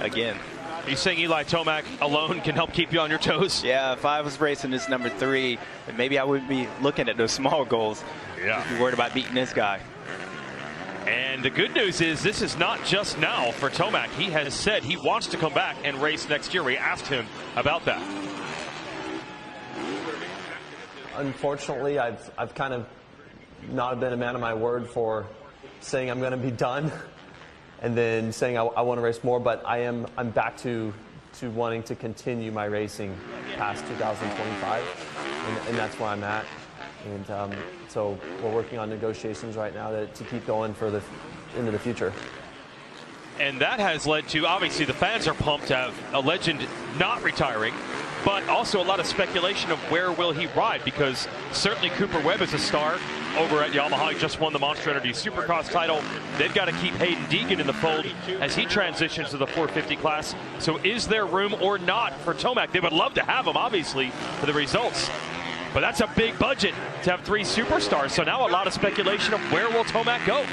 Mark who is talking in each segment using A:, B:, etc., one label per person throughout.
A: again.
B: Are you saying Eli Tomac alone can help keep you on your toes?
A: Yeah, if I was racing this number 3, then maybe I wouldn't be looking at those small goals.
B: Yeah.
A: Just be worried about beating this guy.
B: And the good news is this is not just now for Tomac. He has said he wants to come back and race next year. We asked him about that.
C: Unfortunately, I've kind of not been a man of my word for saying I'm going to be done and then saying I want to race more, but I'm back to wanting to continue my racing past 2025, and that's where I'm at. And so we're working on negotiations right now to keep going into the future.
B: And that has led to, obviously, the fans are pumped to have a legend not retiring, but also a lot of speculation of where will he ride, because certainly Cooper Webb is a star over at Yamaha. He just won the Monster Energy Supercross title. They've got to keep Hayden Deegan in the fold as he transitions to the 450 class. So is there room or not for Tomac? They would love to have him, obviously, for the results. But that's a big budget to have 3 superstars. So now a lot of speculation of where will Tomac go.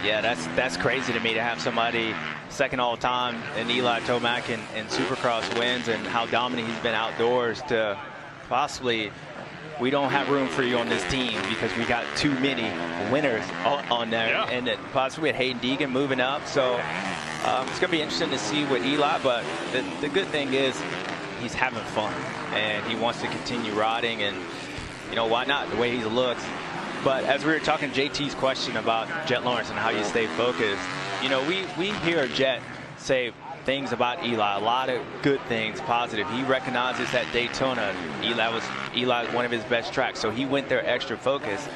A: Yeah, that's crazy to me to have somebody second all time in Eli Tomac and Supercross wins and how dominant he's been outdoors to possibly, we don't have room for you on this team because we got too many winners on there.
B: Yeah.
A: And then possibly with Hayden Deegan moving up. So it's going to be interesting to see with Eli, but the good thing is he's having fun and he wants to continue riding, and you know, why not, the way he looks. But as we were talking, JT's question about Jet Lawrence and how you stay focused, you know, we hear Jet say things about Eli, a lot of good things, positive. He recognizes that Daytona, Eli one of his best tracks, so he went there extra focused.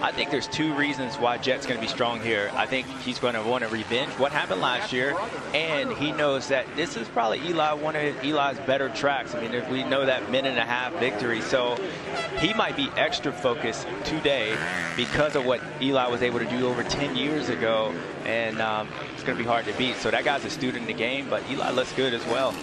A: I think there's 2 reasons why Jet's going to be strong here. I think he's going to want to revenge what happened last year, and he knows that this is probably one of Eli's better tracks. I mean, we know that minute-and-a-half victory, so he might be extra focused today because of what Eli was able to do over 10 years ago, and it's going to be hard to beat. So that guy's a student in the game, but Eli looks good as well.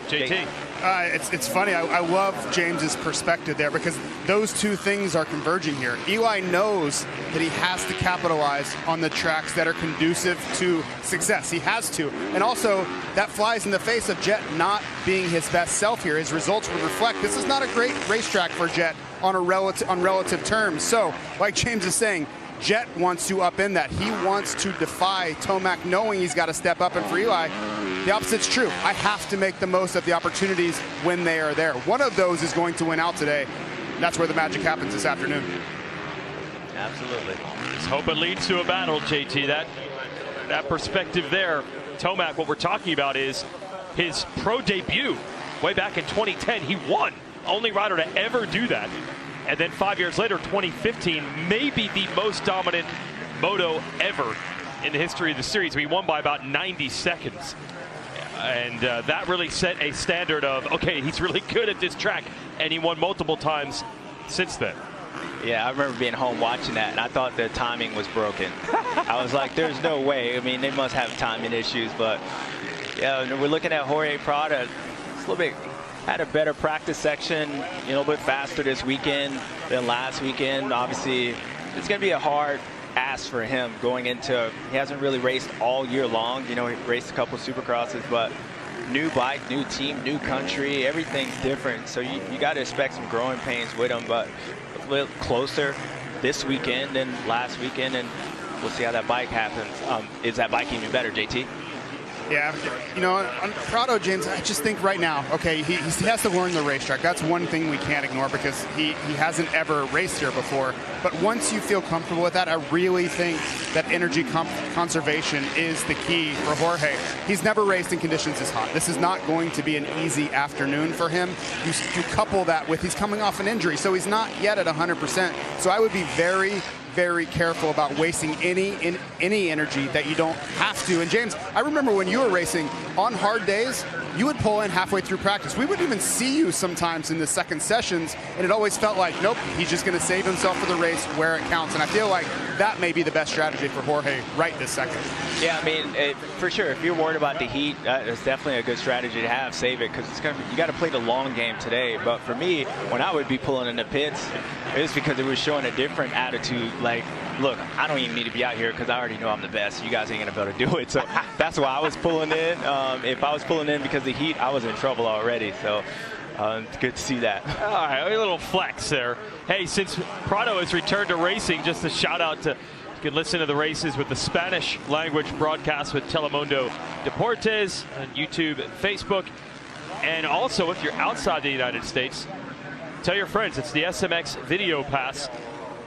B: JT.
D: It's funny. I love James's perspective there because those 2 things are converging here. Eli knows that he has to capitalize on the tracks that are conducive to success. He has to. And also, that flies in the face of Jet not being his best self here. His results would reflect this is not a great racetrack for Jet on relative terms. So, like James is saying, Jet wants to upend that. He wants to defy Tomac, knowing he's got to step up. And for Eli, the opposite's true. I have to make the most of the opportunities when they are there. One of those is going to win out today. That's where the magic happens this afternoon.
A: Absolutely.
B: Let's hope it leads to a battle, JT. That perspective there. Tomac, what we're talking about is his pro debut. Way back in 2010, he won. Only rider to ever do that. And then 5 years later, 2015, maybe the most dominant moto ever in the history of the series. We won by about 90 seconds. And that really set a standard of, okay, he's really good at this track. And he won multiple times since then.
A: Yeah, I remember being home watching that, and I thought the timing was broken. I was like, there's no way. I mean, they must have timing issues. But, yeah, we're looking at Jorge Prada. It's a little bit, had a better practice section, you know, a bit faster this weekend than last weekend. Obviously, it's going to be a hard ask for him going into, he hasn't really raced all year long. You know, he raced a couple of Supercrosses, but new bike, new team, new country, everything's different. So you got to expect some growing pains with him, but a little closer this weekend than last weekend, and we'll see how that bike happens. Is that bike even better, JT?
D: Yeah, you know, on Prado, James, I just think right now, okay, he has to learn the racetrack. That's one thing we can't ignore because he hasn't ever raced here before. But once you feel comfortable with that, I really think that energy conservation is the key for Jorge. He's never raced in conditions this hot. This is not going to be an easy afternoon for him. You couple that with he's coming off an injury, so he's not yet at 100%. So I would be very, very careful about wasting any energy that you don't have to. And James, I remember when you were racing on hard days, you would pull in halfway through practice. We wouldn't even see you sometimes in the second sessions, and it always felt like, nope, he's just going to save himself for the race where it counts. And I feel like that may be the best strategy for Jorge right this second.
A: Yeah, I mean, for sure, if you're worried about the heat, it's definitely a good strategy to have. Save it, because you got to play the long game today. But for me, when I would be pulling in the pits, it was because it was showing a different attitude. Like, look, I don't even need to be out here because I already know I'm the best. You guys ain't going to be able to do it. So that's why I was pulling in. If I was pulling in because of the heat, I was in trouble already. So it's good to see that.
B: All right, a little flex there. Hey, since Prado has returned to racing, just a shout out to, you can listen to the races with the Spanish language broadcast with Telemundo Deportes on YouTube and Facebook. And also, if you're outside the United States, tell your friends it's the SMX Video Pass,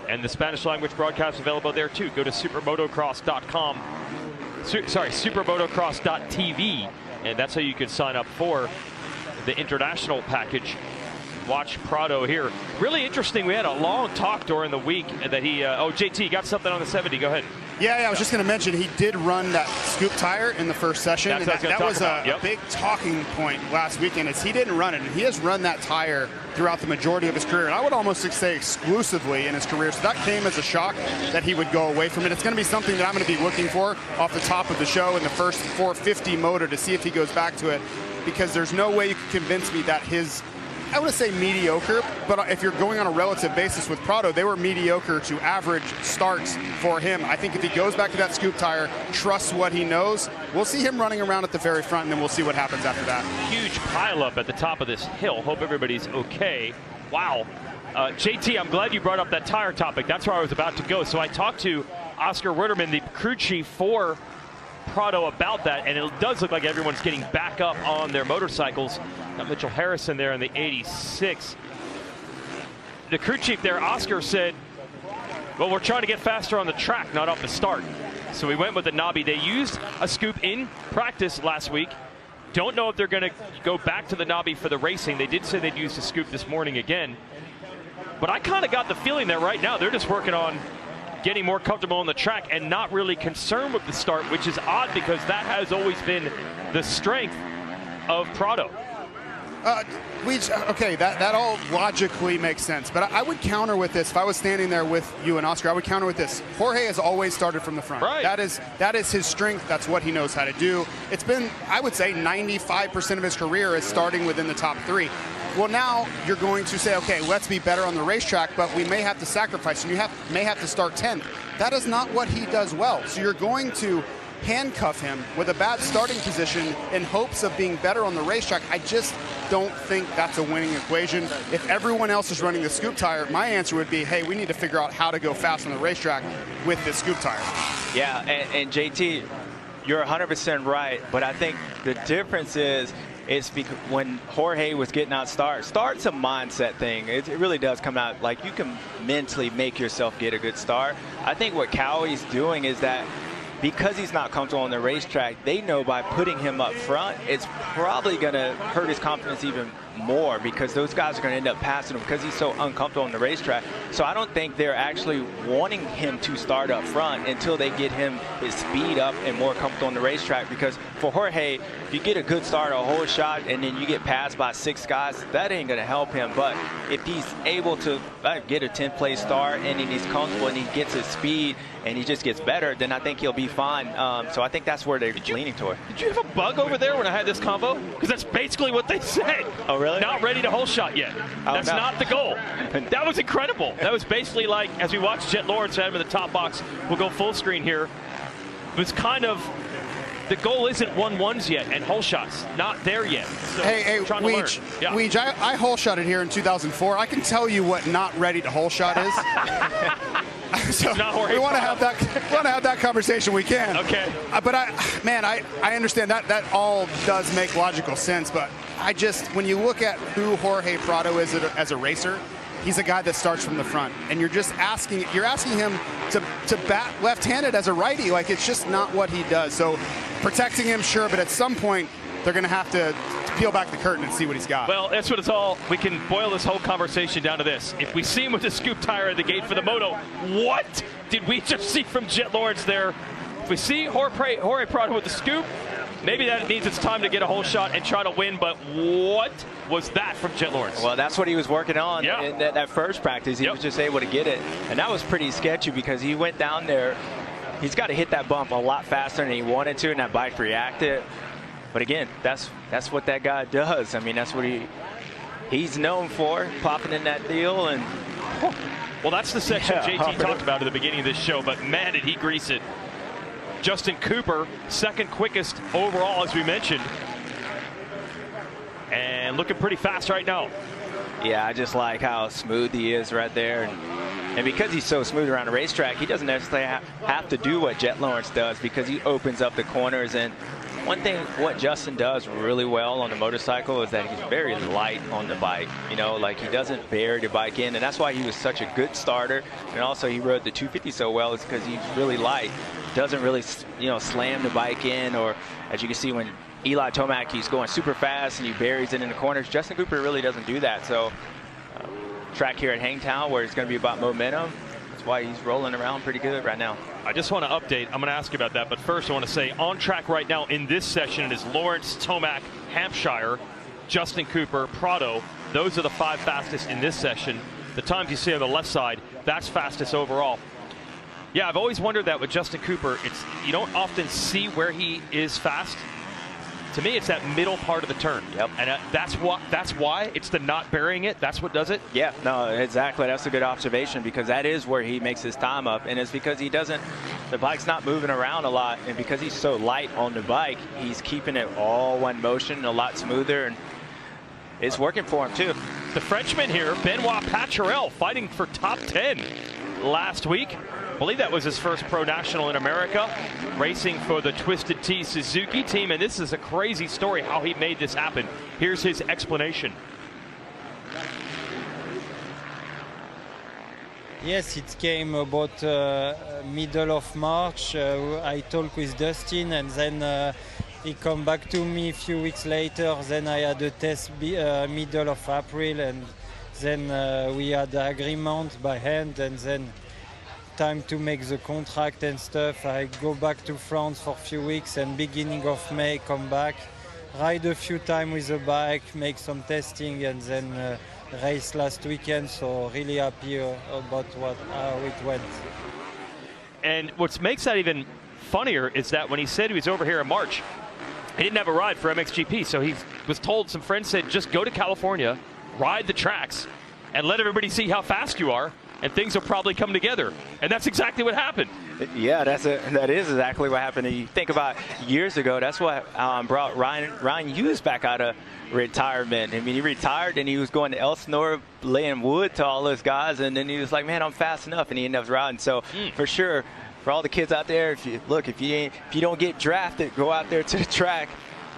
B: and the Spanish language broadcast available there too. Go to supermotocross.com. Supermotocross.tv, and that's how you can sign up for the international package. Watch Prado here. Really interesting. We had a long talk during the week that he. JT got something on the 70. Go ahead.
D: Yeah, I was just going to mention he did run that scoop tire in the first session. And that was a big talking point last weekend. Is he didn't run it, and he has run that tire throughout the majority of his career, and I would almost say exclusively in his career. So that came as a shock that he would go away from it. It's going to be something that I'm going to be looking for off the top of the show in the first 450 motor to see if he goes back to it, because there's no way you can convince me that his, I want to say mediocre, but if you're going on a relative basis with Prado, they were mediocre to average starts for him. I think if he goes back to that scoop tire, trusts what he knows, we'll see him running around at the very front, and then we'll see what happens after that.
B: Huge pileup at the top of this hill. Hope everybody's okay. Wow. JT, I'm glad you brought up that tire topic. That's where I was about to go. So I talked to Oscar Werderman, the crew chief for Prado, about that, and it does look like everyone's getting back up on their motorcycles. Got Mitchell Harrison there in the 86. The crew chief there, Oscar, said, well, we're trying to get faster on the track, not off the start. So we went with the knobby. They used a scoop in practice last week. Don't know if they're going to go back to the knobby for the racing. They did say they'd use the scoop this morning again. But I kind of got the feeling that right now they're just working on getting more comfortable on the track and not really concerned with the start, which is odd because that has always been the strength of Prado.
D: Okay, that all logically makes sense, but I would counter with this. If I was standing there with you and Oscar, I would counter with this. Jorge has always started from the front.
B: Right.
D: That is his strength. That's what he knows how to do. It's been, I would say, 95% of his career is starting within the top three. Well, now you're going to say, okay, let's be better on the racetrack, but we may have to sacrifice, and you may have to start 10th. That is not what he does well. So you're going to handcuff him with a bad starting position in hopes of being better on the racetrack. I just don't think that's a winning equation. If everyone else is running the scoop tire, my answer would be, hey, we need to figure out how to go fast on the racetrack with this scoop tire.
A: Yeah, and JT, you're 100% right, but I think the difference is it's because when Jorge was getting out start's a mindset thing. It really does come out. Like, you can mentally make yourself get a good start. I think what Cowie's doing is that because he's not comfortable on the racetrack, they know by putting him up front, it's probably going to hurt his confidence even more, because those guys are going to end up passing him because he's so uncomfortable on the racetrack. So I don't think they're actually wanting him to start up front until they get him his speed up and more comfortable on the racetrack. Because for Jorge, if you get a good start, a whole shot, and then you get passed by 6 guys, that ain't going to help him. But if he's able to get a 10th place start and then he's comfortable and he gets his speed and he just gets better, then I think he'll be fine. So I think that's where they're leaning toward.
B: Did you have a bug over there when I had this convo? Because that's basically what they said.
A: Oh, really?
B: Not ready to whole shot yet. That's not the goal. That was incredible. That was basically like, as we watched Jet Lawrence had him in the top box, we'll go full screen here. It was kind of, the goal isn't 1-1s yet, and whole shots not there yet. So
D: hey, Weege, I hole shotted here in 2004. I can tell you what not ready to hole shot is. So we want to have that conversation. We can.
B: Okay.
D: But I understand that all does make logical sense. But when you look at who Jorge Prado is as a racer, he's a guy that starts from the front, and you're asking him to bat left-handed as a righty. Like, it's just not what he does. So protecting him, sure, but at some point they're going to have to peel back the curtain and see what he's got.
B: Well, that's what it's all. We can boil this whole conversation down to this. If we see him with the scoop tire at the gate for the moto, what did we just see from Jet Lawrence there? If we see Jorge Prado with the scoop, maybe that means it's time to get a whole shot and try to win, but what was that from Jet Lawrence?
A: Well, that's what he was working on in that first practice. He was just able to get it, and that was pretty sketchy because he went down there. He's got to hit that bump a lot faster than he wanted to, and that bike reacted. But again, that's what that guy does. I mean, that's what he's known for, popping in that deal. And
B: Well, that's the section JT talked about at the beginning of this show, but man, did he grease it. Justin Cooper, second quickest overall, as we mentioned. And looking pretty fast right now.
A: Yeah, I just like how smooth he is right there. And because he's so smooth around the racetrack, he doesn't necessarily have to do what Jet Lawrence does, because he opens up the corners. And one thing what Justin does really well on the motorcycle is that he's very light on the bike. You know, like he doesn't bury the bike in, and that's why he was such a good starter. And also he rode the 250 so well is because he's really light. Doesn't really, you know, slam the bike in, or as you can see when Eli Tomac, he's going super fast and he buries it in the corners. Justin Cooper really doesn't do that. So track here at Hangtown where it's going to be about momentum. That's why he's rolling around pretty good right now.
B: I just want to update. I'm going to ask you about that. But first I want to say on track right now in this session, it is Lawrence, Tomac, Hampshire, Justin Cooper, Prado. Those are the 5 fastest in this session. The times you see on the left side, that's fastest overall. Yeah, I've always wondered that with Justin Cooper. You don't often see where he is fast. To me, it's that middle part of the turn.
A: Yep.
B: And that's why it's the not burying it. That's what does it.
A: Yeah, no, exactly. That's a good observation, because that is where he makes his time up. And it's because the bike's not moving around a lot. And because he's so light on the bike, he's keeping it all one motion, a lot smoother. And it's working for him, too.
B: The Frenchman here, Benoit Paturel, fighting for top 10 last week. I believe that was his first pro national in America, racing for the Twisted Tea Suzuki team. And this is a crazy story how he made this happen. Here's his explanation.
E: Yes, it came about middle of March. I talked with Dustin, and then he come back to me a few weeks later. Then I had a test middle of April, and then we had the agreement by hand, and then time to make the contract and stuff. I go back to France for a few weeks, and beginning of May come back, ride a few times with the bike, make some testing, and then race last weekend. So really happy about how it went.
B: And what makes that even funnier is that when he said he was over here in March, he didn't have a ride for MXGP. So he was told, some friends said, just go to California, ride the tracks, and let everybody see how fast you are, and things will probably come together. And that's exactly what happened.
A: Yeah, that is exactly what happened. And you think about years ago, that's what brought Ryan Hughes back out of retirement. I mean, he retired and he was going to Elsinore, laying wood to all those guys, and then he was like, man, I'm fast enough, and he ended up riding. So for sure, for all the kids out there, if you don't get drafted, go out there to the track,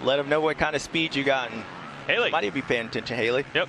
A: let them know what kind of speed you got. And
B: Haley,
A: might be paying attention, Haley.
B: Yep.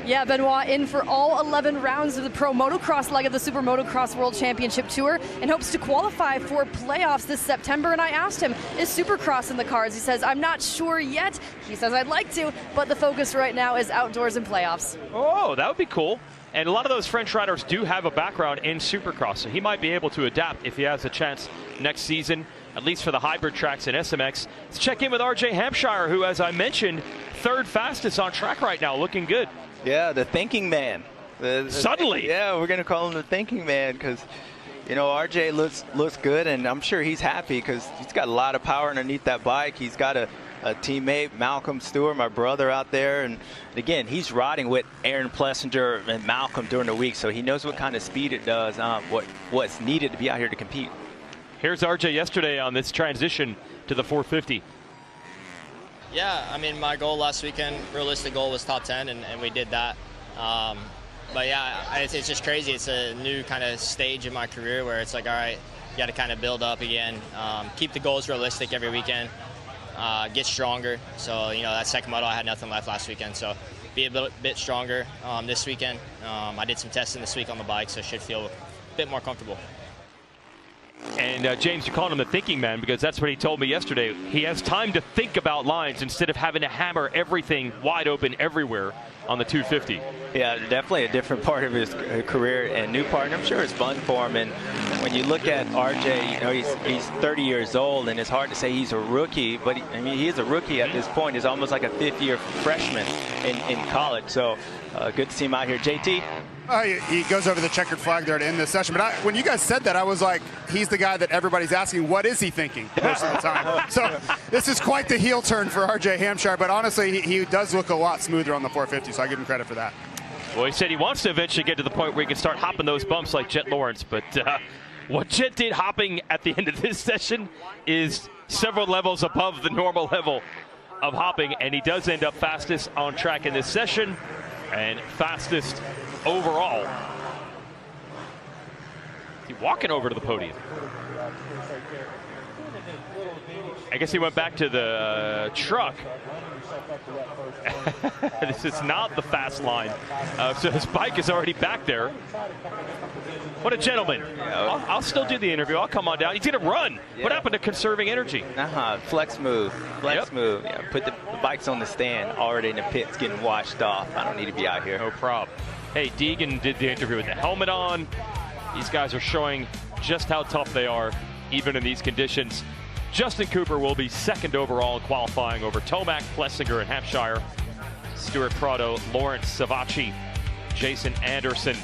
F: Yeah, Benoit in for all 11 rounds of the Pro Motocross leg of the Super Motocross World Championship Tour and hopes to qualify for playoffs this September. And I asked him, is Supercross in the cards? He says, I'm not sure yet. He says, I'd like to, but the focus right now is outdoors and playoffs.
B: Oh, that would be cool. And a lot of those French riders do have a background in Supercross, so he might be able to adapt if he has a chance next season, at least for the hybrid tracks in SMX. Let's check in with RJ Hampshire, who, as I mentioned, third fastest on track right now, looking good.
A: Yeah, the thinking man.
B: Suddenly.
A: Yeah, we're going to call him the thinking man because, you know, RJ looks good, and I'm sure he's happy because he's got a lot of power underneath that bike. He's got a teammate, Malcolm Stewart, my brother, out there. And again, he's riding with Aaron Plessinger and Malcolm during the week, so he knows what kind of speed it does, what's needed to be out here to compete.
B: Here's RJ yesterday on this transition to the 450.
G: Yeah, I mean, my goal last weekend, realistic goal was top 10, and we did that. But yeah, it's just crazy. It's a new kind of stage in my career where it's like, all right, you got to kind of build up again, keep the goals realistic every weekend, get stronger. So, you know, that second moto, I had nothing left last weekend. So be a bit stronger this weekend. I did some testing this week on the bike, so should feel a bit more comfortable.
B: And James, you're calling him the thinking man because that's what he told me yesterday. He has time to think about lines instead of having to hammer everything wide open everywhere on the 250.
A: Yeah, definitely a different part of his career and new part. And I'm sure it's fun for him. And when you look at RJ, you know, he's 30 years old, and it's hard to say he's a rookie, but he is a rookie at this point. He's almost like a fifth-year freshman in college. So good to see him out here. JT?
D: He goes over the checkered flag there to end this session. But when you guys said that, I was like, he's the guy that everybody's asking, what is he thinking most of the time? So this is quite the heel turn for RJ Hampshire. But honestly, he does look a lot smoother on the 450, so I give him credit for that.
B: Well, he said he wants to eventually get to the point where he can start hopping those bumps like Jet Lawrence, but what Jet did hopping at the end of this session is several levels above the normal level of hopping, and he does end up fastest on track in this session and fastest overall. He's walking over to the podium. I guess he went back to the truck. This is not the fast line. So his bike is already back there. What a gentleman. I'll still do the interview. I'll come on down. He's going to run. What happened to conserving energy?
A: Flex move. Flex move. Yeah, put the bikes on the stand, already in the pits, getting washed off. I don't need to be out here.
B: No problem. Hey, Deegan did the interview with the helmet on. These guys are showing just how tough they are, even in these conditions. Justin Cooper will be second overall in qualifying over Tomac, Plessinger, and Hampshire. Stuart Prado, Lawrence Savacci, Jason Anderson,